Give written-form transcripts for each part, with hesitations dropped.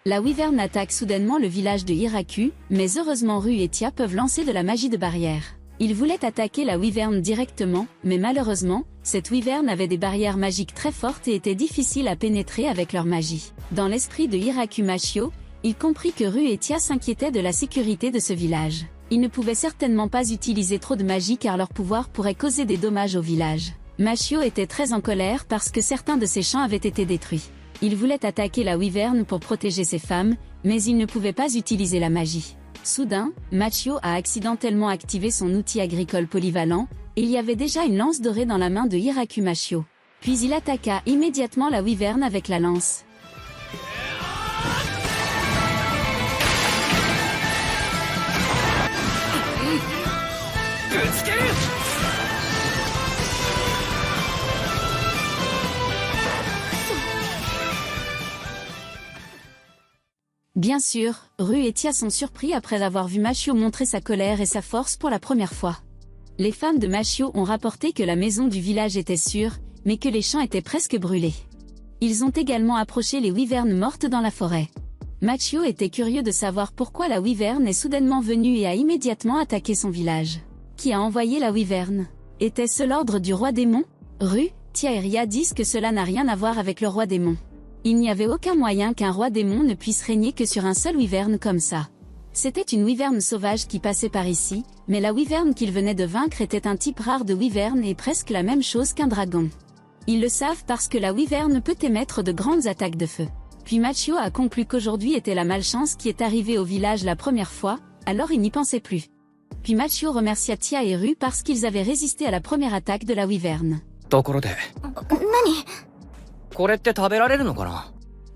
La Wyvern attaque soudainement le village de Hiraku, mais heureusement Ru et Tia peuvent lancer de la magie de barrière. Ils voulaient attaquer la Wyvern directement, mais malheureusement, cette Wyvern avait des barrières magiques très fortes et était difficile à pénétrer avec leur magie. Dans l'esprit de Hiraku Machio, il comprit que Ru et Tia s'inquiétaient de la sécurité de ce village. Ils ne pouvaient certainement pas utiliser trop de magie car leur pouvoir pourrait causer des dommages au village. Machio était très en colère parce que certains de ses champs avaient été détruits. Il voulait attaquer la Wyvern pour protéger ses femmes, mais il ne pouvait pas utiliser la magie. Soudain, Machio a accidentellement activé son outil agricole polyvalent, et il y avait déjà une lance dorée dans la main de Hiraku Machio. Puis il attaqua immédiatement la Wyvern avec la lance. Bien sûr, Ru et Tia sont surpris après avoir vu Machio montrer sa colère et sa force pour la première fois. Les femmes de Machio ont rapporté que la maison du village était sûre, mais que les champs étaient presque brûlés. Ils ont également approché les wyvernes mortes dans la forêt. Machio était curieux de savoir pourquoi la wyvern est soudainement venue et a immédiatement attaqué son village. Qui a envoyé la wyvern? Était-ce l'ordre du roi démon? Ru, Tia et Ria disent que cela n'a rien à voir avec le roi démon. Il n'y avait aucun moyen qu'un roi démon ne puisse régner que sur un seul wyvern comme ça. C'était une wyvern sauvage qui passait par ici, mais la wyvern qu'il venait de vaincre était un type rare de wyvern et presque la même chose qu'un dragon. Ils le savent parce que la wyvern peut émettre de grandes attaques de feu. Puis Machio a conclu qu'aujourd'hui était la malchance qui est arrivée au village la première fois, alors il n'y pensait plus. Puis Machio remercia Tia et Ru parce qu'ils avaient résisté à la première attaque de la wyvern.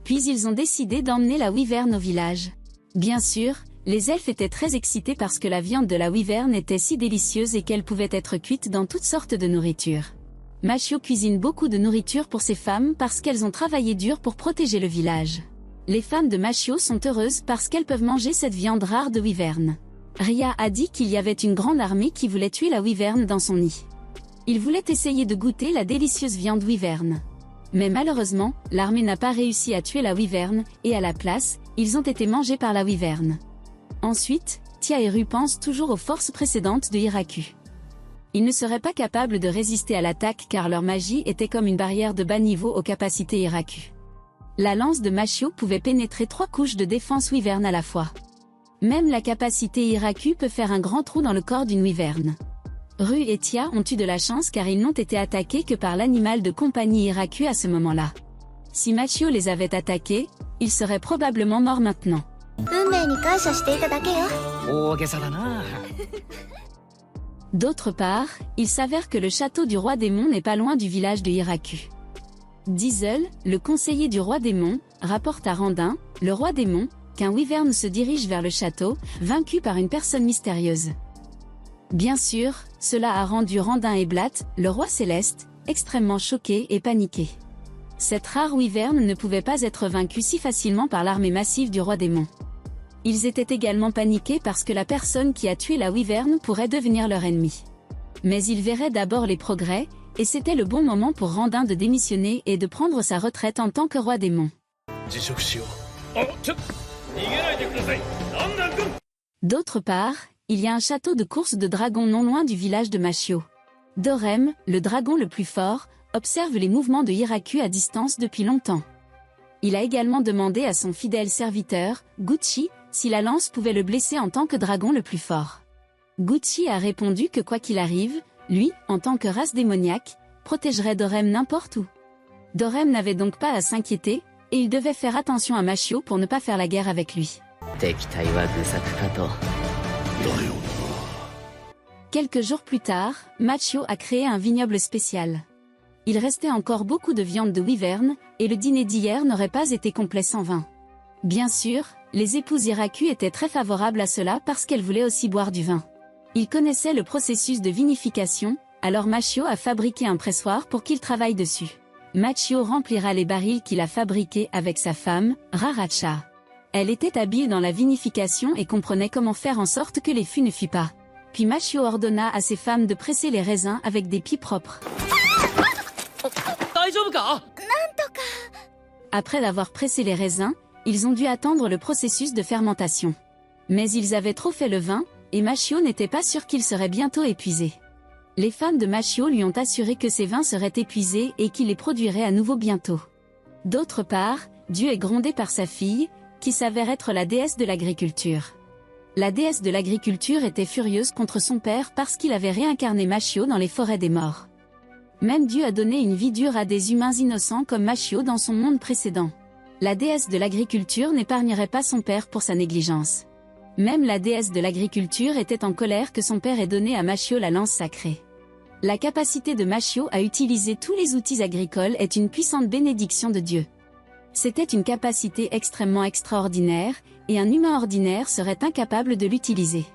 Puis ils ont décidé d'emmener la wyvern au village. Bien sûr, les elfes étaient très excités parce que la viande de la wyvern était si délicieuse et qu'elle pouvait être cuite dans toutes sortes de nourriture. Machio cuisine beaucoup de nourriture pour ses femmes parce qu'elles ont travaillé dur pour protéger le village. Les femmes de Machio sont heureuses parce qu'elles peuvent manger cette viande rare de wyvern. Ria a dit qu'il y avait une grande armée qui voulait tuer la wyvern dans son nid. Ils voulaient essayer de goûter la délicieuse viande wyvern. Mais malheureusement, l'armée n'a pas réussi à tuer la wyvern, et à la place, ils ont été mangés par la wyvern. Ensuite, Tia et Ru pensent toujours aux forces précédentes de Hiraku. Ils ne seraient pas capables de résister à l'attaque car leur magie était comme une barrière de bas niveau aux capacités Hiraku. La lance de Machio pouvait pénétrer 3 couches de défense wyvern à la fois. Même la capacité Hiraku peut faire un grand trou dans le corps d'une wyvern. Ru et Tia ont eu de la chance car ils n'ont été attaqués que par l'animal de compagnie Hiraku à ce moment-là. Si Machio les avait attaqués, ils seraient probablement morts maintenant. D'autre part, il s'avère que le château du roi démon n'est pas loin du village de Hiraku. Diesel, le conseiller du roi démon, rapporte à Randin, le roi démon, qu'un wyvern se dirige vers le château, vaincu par une personne mystérieuse. Bien sûr, cela a rendu Randin et Blatt, le roi céleste, extrêmement choqués et paniqués. Cette rare wyvern ne pouvait pas être vaincue si facilement par l'armée massive du roi démon. Ils étaient également paniqués parce que la personne qui a tué la wyvern pourrait devenir leur ennemi. Mais ils verraient d'abord les progrès, et c'était le bon moment pour Randin de démissionner et de prendre sa retraite en tant que roi démon. D'autre part, il y a un château de course de dragons non loin du village de Machio. Dorem, le dragon le plus fort, observe les mouvements de Hiraku à distance depuis longtemps. Il a également demandé à son fidèle serviteur, Gucci, si la lance pouvait le blesser en tant que dragon le plus fort. Gucci a répondu que quoi qu'il arrive, lui, en tant que race démoniaque, protégerait Dorem n'importe où. Dorem n'avait donc pas à s'inquiéter, et il devait faire attention à Machio pour ne pas faire la guerre avec lui. Quelques jours plus tard, Machio a créé un vignoble spécial. Il restait encore beaucoup de viande de wyvern, et le dîner d'hier n'aurait pas été complet sans vin. Bien sûr, les épouses Hiraku étaient très favorables à cela parce qu'elles voulaient aussi boire du vin. Ils connaissaient le processus de vinification, alors Machio a fabriqué un pressoir pour qu'il travaille dessus. Machio remplira les barils qu'il a fabriqués avec sa femme, Raracha. Elle était habile dans la vinification et comprenait comment faire en sorte que les fûts ne fuient pas. Puis Machio ordonna à ses femmes de presser les raisins avec des pies propres. Après avoir pressé les raisins, Ils ont dû attendre le processus de fermentation. Mais ils avaient trop fait le vin, et Machio n'était pas sûr qu'il serait bientôt épuisé. Les femmes de Machio lui ont assuré que ses vins seraient épuisés et qu'il les produirait à nouveau bientôt. D'autre part, Dieu est grondé par sa fille, qui s'avère être la déesse de l'agriculture. La déesse de l'agriculture était furieuse contre son père parce qu'il avait réincarné Machio dans les forêts des morts. Même Dieu a donné une vie dure à des humains innocents comme Machio dans son monde précédent. La déesse de l'agriculture n'épargnerait pas son père pour sa négligence. Même la déesse de l'agriculture était en colère que son père ait donné à Machio la lance sacrée. La capacité de Machio à utiliser tous les outils agricoles est une puissante bénédiction de Dieu. C'était une capacité extrêmement extraordinaire, et un humain ordinaire serait incapable de l'utiliser.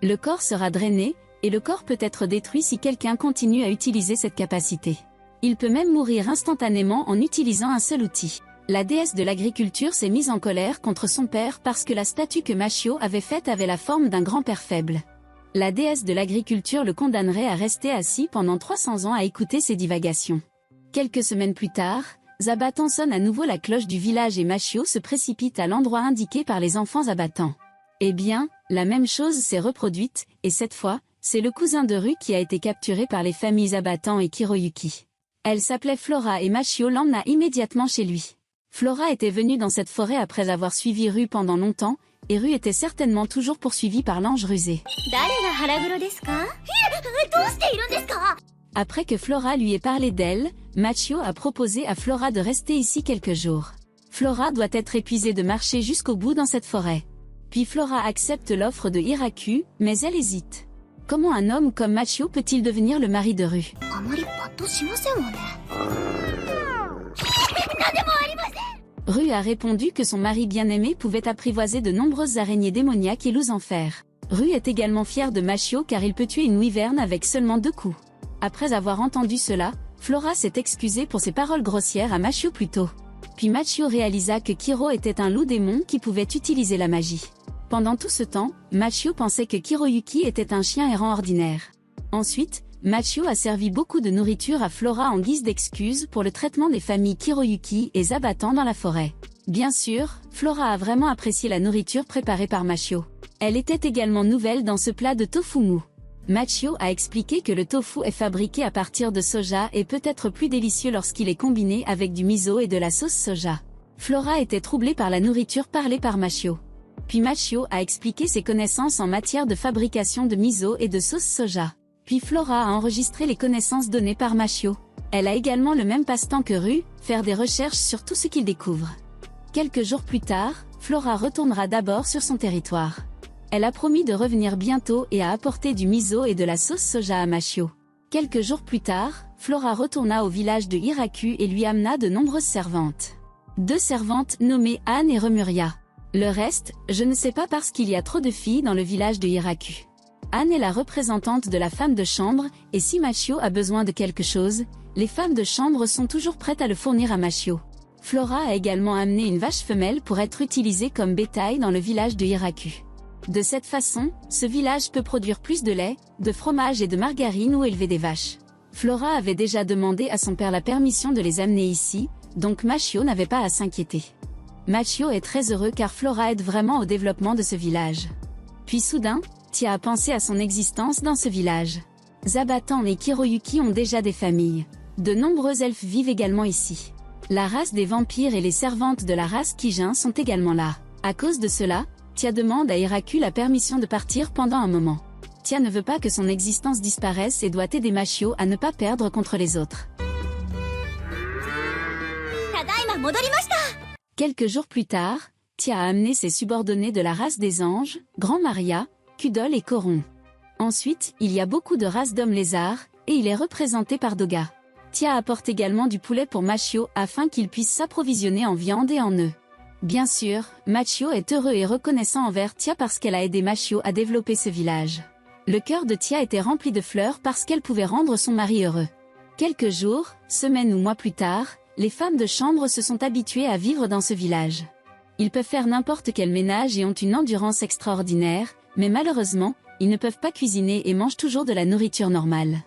Le corps sera drainé, et le corps peut être détruit si quelqu'un continue à utiliser cette capacité. Il peut même mourir instantanément en utilisant un seul outil. La déesse de l'agriculture s'est mise en colère contre son père parce que la statue que Machio avait faite avait la forme d'un grand-père faible. La déesse de l'agriculture le condamnerait à rester assis pendant 300 ans à écouter ses divagations. Quelques semaines plus tard, Zabatan sonne à nouveau la cloche du village et Machio se précipite à l'endroit indiqué par les enfants Zabatan. Eh bien, la même chose s'est reproduite, et cette fois, c'est le cousin de Ru qui a été capturé par les familles Zabatan et Kiroyuki. Elle s'appelait Flora et Machio l'emmena immédiatement chez lui. Flora était venue dans cette forêt après avoir suivi Ru pendant longtemps, et Ru était certainement toujours poursuivi par l'ange rusé. Après que Flora lui ait parlé d'elle, Machio a proposé à Flora de rester ici quelques jours. Flora doit être épuisée de marcher jusqu'au bout dans cette forêt. Puis Flora accepte l'offre de Hiraku, mais elle hésite. Comment un homme comme Machio peut-il devenir le mari de Ru? Ru a répondu que son mari bien-aimé pouvait apprivoiser de nombreuses araignées démoniaques et loups en fer. Ru est également fier de Machio car il peut tuer une wyverne avec seulement 2 coups. Après avoir entendu cela, Flora s'est excusée pour ses paroles grossières à Machio plus tôt. Puis Machio réalisa que Kiro était un loup démon qui pouvait utiliser la magie. Pendant tout ce temps, Machio pensait que Kiroyuki était un chien errant ordinaire. Ensuite, Machio a servi beaucoup de nourriture à Flora en guise d'excuse pour le traitement des familles Kiroyuki et Zabatan dans la forêt. Bien sûr, Flora a vraiment apprécié la nourriture préparée par Machio. Elle était également nouvelle dans ce plat de tofu mou. Machio a expliqué que le tofu est fabriqué à partir de soja et peut être plus délicieux lorsqu'il est combiné avec du miso et de la sauce soja. Flora était troublée par la nourriture parlée par Machio. Puis Machio a expliqué ses connaissances en matière de fabrication de miso et de sauce soja. Puis Flora a enregistré les connaissances données par Machio. Elle a également le même passe-temps que Ru, faire des recherches sur tout ce qu'il découvre. Quelques jours plus tard, Flora retournera d'abord sur son territoire. Elle a promis de revenir bientôt et a apporté du miso et de la sauce soja à Machio. Quelques jours plus tard, Flora retourna au village de Hiraku et lui amena de nombreuses servantes. 2 servantes nommées Anne et Remuria. Le reste, je ne sais pas parce qu'il y a trop de filles dans le village de Hiraku. Anne est la représentante de la femme de chambre, et si Machio a besoin de quelque chose, les femmes de chambre sont toujours prêtes à le fournir à Machio. Flora a également amené une vache femelle pour être utilisée comme bétail dans le village de Hiraku. De cette façon, ce village peut produire plus de lait, de fromage et de margarine ou élever des vaches. Flora avait déjà demandé à son père la permission de les amener ici, donc Machio n'avait pas à s'inquiéter. Machio est très heureux car Flora aide vraiment au développement de ce village. Puis soudain, Tia a pensé à son existence dans ce village. Zabatan et Kiroyuki ont déjà des familles. De nombreux elfes vivent également ici. La race des vampires et les servantes de la race Kijin sont également là. À cause de cela, Tia demande à Hiraku la permission de partir pendant un moment. Tia ne veut pas que son existence disparaisse et doit aider Machio à ne pas perdre contre les autres. Quelques jours plus tard, Tia a amené ses subordonnés de la race des anges, Grand Maria, Kudol et Coron. Ensuite, il y a beaucoup de races d'hommes lézards, et il est représenté par Doga. Tia apporte également du poulet pour Machio afin qu'il puisse s'approvisionner en viande et en œufs. Bien sûr, Machio est heureux et reconnaissant envers Tia parce qu'elle a aidé Machio à développer ce village. Le cœur de Tia était rempli de fleurs parce qu'elle pouvait rendre son mari heureux. Quelques jours, semaines ou mois plus tard, les femmes de chambre se sont habituées à vivre dans ce village. Ils peuvent faire n'importe quel ménage et ont une endurance extraordinaire, mais malheureusement, ils ne peuvent pas cuisiner et mangent toujours de la nourriture normale.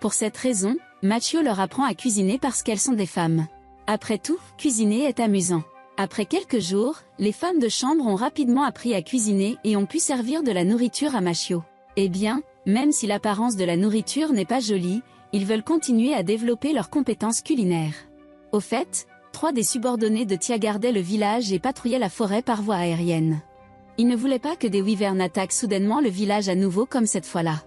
Pour cette raison, Machio leur apprend à cuisiner parce qu'elles sont des femmes. Après tout, cuisiner est amusant. Après quelques jours, les femmes de chambre ont rapidement appris à cuisiner et ont pu servir de la nourriture à Machio. Eh bien, même si l'apparence de la nourriture n'est pas jolie, ils veulent continuer à développer leurs compétences culinaires. Au fait, 3 des subordonnés de Tia gardaient le village et patrouillaient la forêt par voie aérienne. Ils ne voulaient pas que des wyverns attaquent soudainement le village à nouveau comme cette fois-là.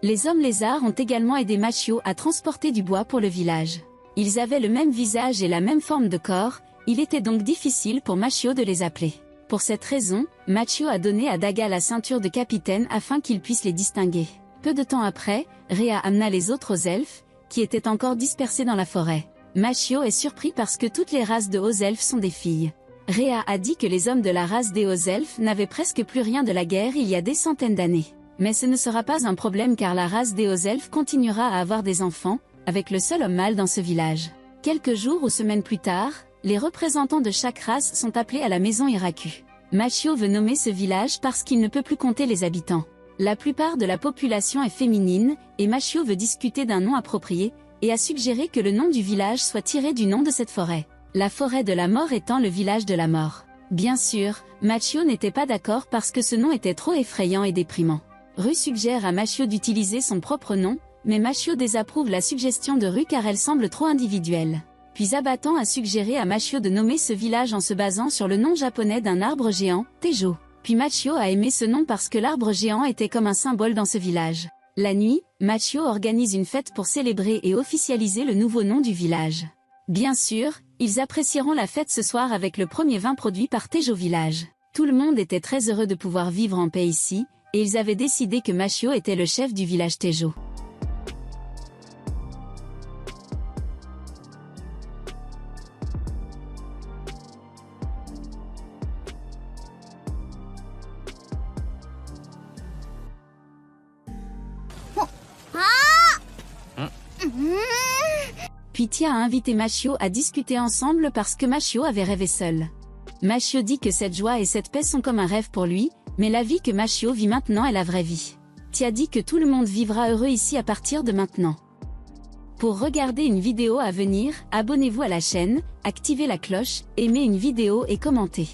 Les hommes lézards ont également aidé Machio à transporter du bois pour le village. Ils avaient le même visage et la même forme de corps, il était donc difficile pour Machio de les appeler. Pour cette raison, Machio a donné à Daga la ceinture de capitaine afin qu'il puisse les distinguer. Peu de temps après, Rhea amena les autres elfes, qui étaient encore dispersés dans la forêt. Machio est surpris parce que toutes les races de hauts elfes sont des filles. Rhea a dit que les hommes de la race des hauts elfes n'avaient presque plus rien de la guerre il y a des centaines d'années. Mais ce ne sera pas un problème car la race des hauts elfes continuera à avoir des enfants, avec le seul homme mâle dans ce village. Quelques jours ou semaines plus tard, les représentants de chaque race sont appelés à la maison Iraku. Machio veut nommer ce village parce qu'il ne peut plus compter les habitants. La plupart de la population est féminine, et Machio veut discuter d'un nom approprié, et a suggéré que le nom du village soit tiré du nom de cette forêt. La forêt de la mort étant le village de la mort. Bien sûr, Machio n'était pas d'accord parce que ce nom était trop effrayant et déprimant. Ru suggère à Machio d'utiliser son propre nom, mais Machio désapprouve la suggestion de Ru car elle semble trop individuelle. Puis Abattant a suggéré à Machio de nommer ce village en se basant sur le nom japonais d'un arbre géant, Tejo. Puis Machio a aimé ce nom parce que l'arbre géant était comme un symbole dans ce village. La nuit, Machio organise une fête pour célébrer et officialiser le nouveau nom du village. Bien sûr, ils apprécieront la fête ce soir avec le premier vin produit par Tejo Village. Tout le monde était très heureux de pouvoir vivre en paix ici, et ils avaient décidé que Machio était le chef du village Tejo. Puis Tia a invité Machio à discuter ensemble parce que Machio avait rêvé seul. Machio dit que cette joie et cette paix sont comme un rêve pour lui, mais la vie que Machio vit maintenant est la vraie vie. Tia dit que tout le monde vivra heureux ici à partir de maintenant. Pour regarder une vidéo à venir, abonnez-vous à la chaîne, activez la cloche, aimez une vidéo et commentez.